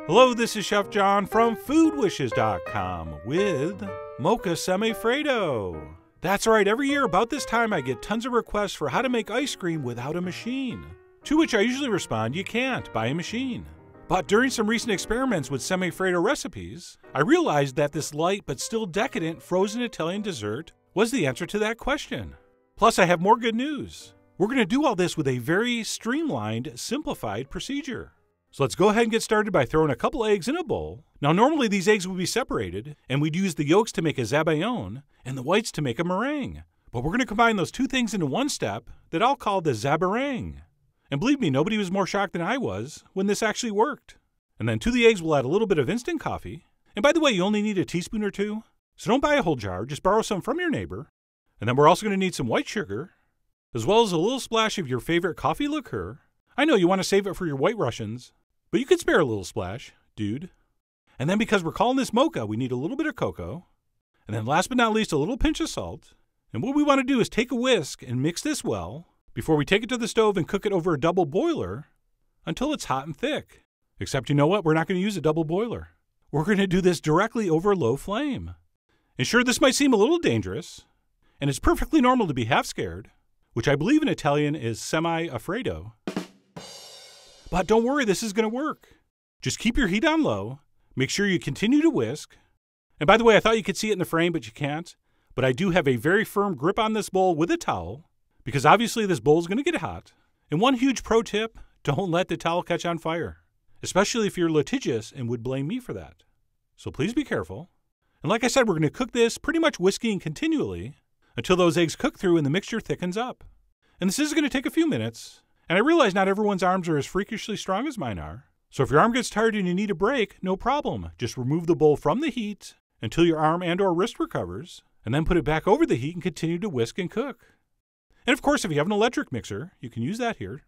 Hello, this is Chef John from foodwishes.com with Mocha Semifreddo. That's right, every year about this time I get tons of requests for how to make ice cream without a machine. To which I usually respond, you can't buy a machine. But during some recent experiments with Semifreddo recipes, I realized that this light but still decadent frozen Italian dessert was the answer to that question. Plus, I have more good news. We're going to do all this with a very streamlined, simplified procedure. So let's go ahead and get started by throwing a couple eggs in a bowl. Now normally these eggs would be separated, and we'd use the yolks to make a zabayon and the whites to make a meringue. But we're going to combine those two things into one step that I'll call the zabarang. And believe me, nobody was more shocked than I was when this actually worked. And then to the eggs we'll add a little bit of instant coffee. And by the way, you only need a teaspoon or two, so don't buy a whole jar, just borrow some from your neighbor. And then we're also going to need some white sugar, as well as a little splash of your favorite coffee liqueur. I know you want to save it for your White Russians, but you could spare a little splash, dude. And then because we're calling this mocha, we need a little bit of cocoa. And then last but not least, a little pinch of salt. And what we want to do is take a whisk and mix this well before we take it to the stove and cook it over a double boiler until it's hot and thick. Except you know what? We're not going to use a double boiler. We're going to do this directly over a low flame. And sure, this might seem a little dangerous, and it's perfectly normal to be half scared, which I believe in Italian is semi-affredo. But don't worry, this is going to work. Just keep your heat on low, make sure you continue to whisk. And by the way, I thought you could see it in the frame, but you can't. But I do have a very firm grip on this bowl with a towel, because obviously this bowl is going to get hot. And one huge pro tip, don't let the towel catch on fire, especially if you're litigious and would blame me for that. So please be careful. And like I said, we're going to cook this pretty much whisking continually until those eggs cook through and the mixture thickens up. And this is going to take a few minutes. And I realize not everyone's arms are as freakishly strong as mine are. So if your arm gets tired and you need a break, no problem. Just remove the bowl from the heat until your arm and or wrist recovers, and then put it back over the heat and continue to whisk and cook. And of course, if you have an electric mixer, you can use that here.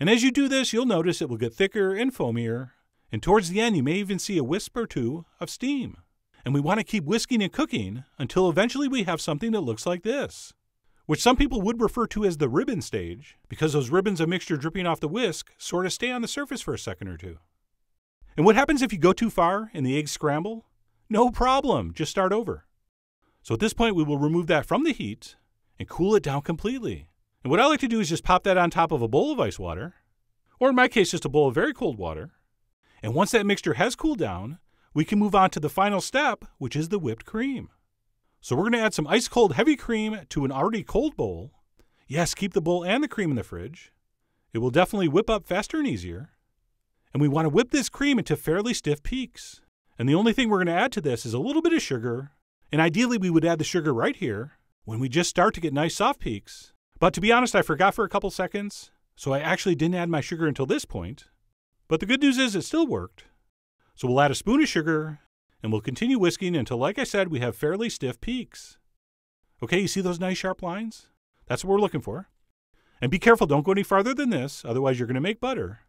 And as you do this, you'll notice it will get thicker and foamier. And towards the end, you may even see a wisp or two of steam. And we want to keep whisking and cooking until eventually we have something that looks like this, which some people would refer to as the ribbon stage, because those ribbons of mixture dripping off the whisk sort of stay on the surface for a second or two. And what happens if you go too far and the eggs scramble? No problem, just start over. So at this point we will remove that from the heat and cool it down completely. And what I like to do is just pop that on top of a bowl of ice water, or in my case just a bowl of very cold water. And once that mixture has cooled down, we can move on to the final step, which is the whipped cream. So we're going to add some ice cold heavy cream to an already cold bowl. Yes, keep the bowl and the cream in the fridge. It will definitely whip up faster and easier. And we want to whip this cream into fairly stiff peaks. And the only thing we're going to add to this is a little bit of sugar. And ideally we would add the sugar right here when we just start to get nice soft peaks. But to be honest, I forgot for a couple seconds, so I actually didn't add my sugar until this point. But the good news is it still worked. So we'll add a spoon of sugar, and we'll continue whisking until, like I said, we have fairly stiff peaks. Okay, you see those nice sharp lines? That's what we're looking for. And be careful, don't go any farther than this, otherwise you're going to make butter.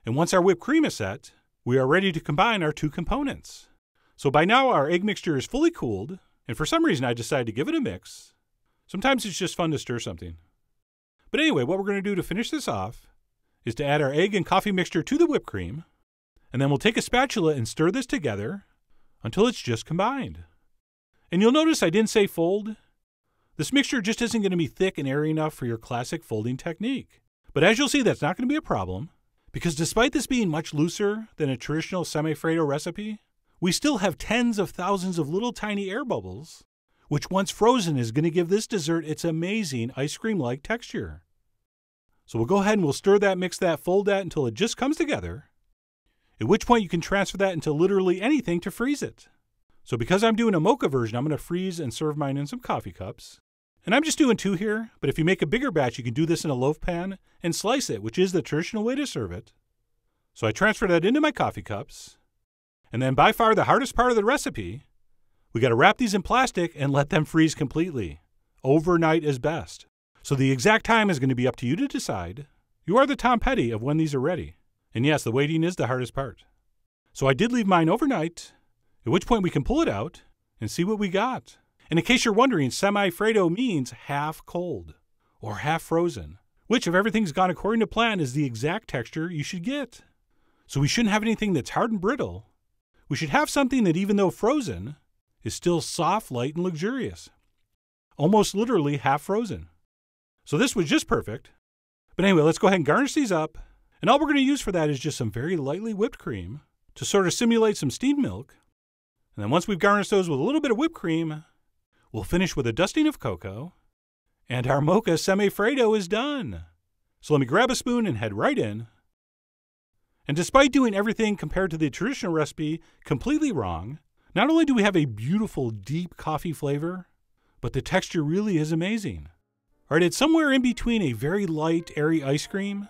And once our whipped cream is set, we are ready to combine our two components. So by now our egg mixture is fully cooled, and for some reason I decided to give it a mix. Sometimes it's just fun to stir something. But anyway, what we're going to do to finish this off is to add our egg and coffee mixture to the whipped cream, and then we'll take a spatula and stir this together until it's just combined. And you'll notice I didn't say fold. This mixture just isn't going to be thick and airy enough for your classic folding technique. But as you'll see, that's not going to be a problem, because despite this being much looser than a traditional Semifreddo recipe, we still have tens of thousands of little tiny air bubbles, which once frozen is going to give this dessert its amazing ice cream-like texture. So we'll go ahead and we'll stir that, mix that, fold that until it just comes together, at which point you can transfer that into literally anything to freeze it. So because I'm doing a mocha version, I'm going to freeze and serve mine in some coffee cups. And I'm just doing 2 here, but if you make a bigger batch, you can do this in a loaf pan and slice it, which is the traditional way to serve it. So I transfer that into my coffee cups. And then by far the hardest part of the recipe, we got to wrap these in plastic and let them freeze completely. Overnight is best. So the exact time is going to be up to you to decide. You are the Tom Petty of when these are ready. And yes, the waiting is the hardest part. So I did leave mine overnight, at which point we can pull it out and see what we got. And in case you're wondering, Semifreddo means half cold or half frozen, which if everything's gone according to plan is the exact texture you should get. So we shouldn't have anything that's hard and brittle. We should have something that, even though frozen, is still soft, light, and luxurious. Almost literally half frozen. So this was just perfect. But anyway, let's go ahead and garnish these up. And all we're going to use for that is just some very lightly whipped cream to sort of simulate some steamed milk. And then once we've garnished those with a little bit of whipped cream, we'll finish with a dusting of cocoa. And our Mocha Semifreddo is done. So let me grab a spoon and head right in. And despite doing everything compared to the traditional recipe completely wrong, not only do we have a beautiful, deep coffee flavor, but the texture really is amazing. All right, it's somewhere in between a very light, airy ice cream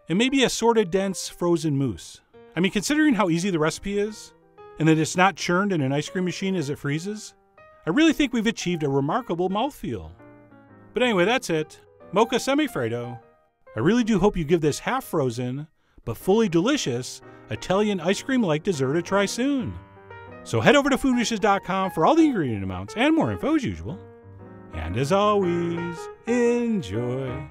and maybe a sort of dense frozen mousse. I mean, considering how easy the recipe is, and that it's not churned in an ice cream machine as it freezes, I really think we've achieved a remarkable mouthfeel. But anyway, that's it. Mocha Semifreddo. I really do hope you give this half-frozen, but fully delicious, Italian ice cream-like dessert a try soon. So head over to foodwishes.com for all the ingredient amounts and more info as usual. And as always, enjoy.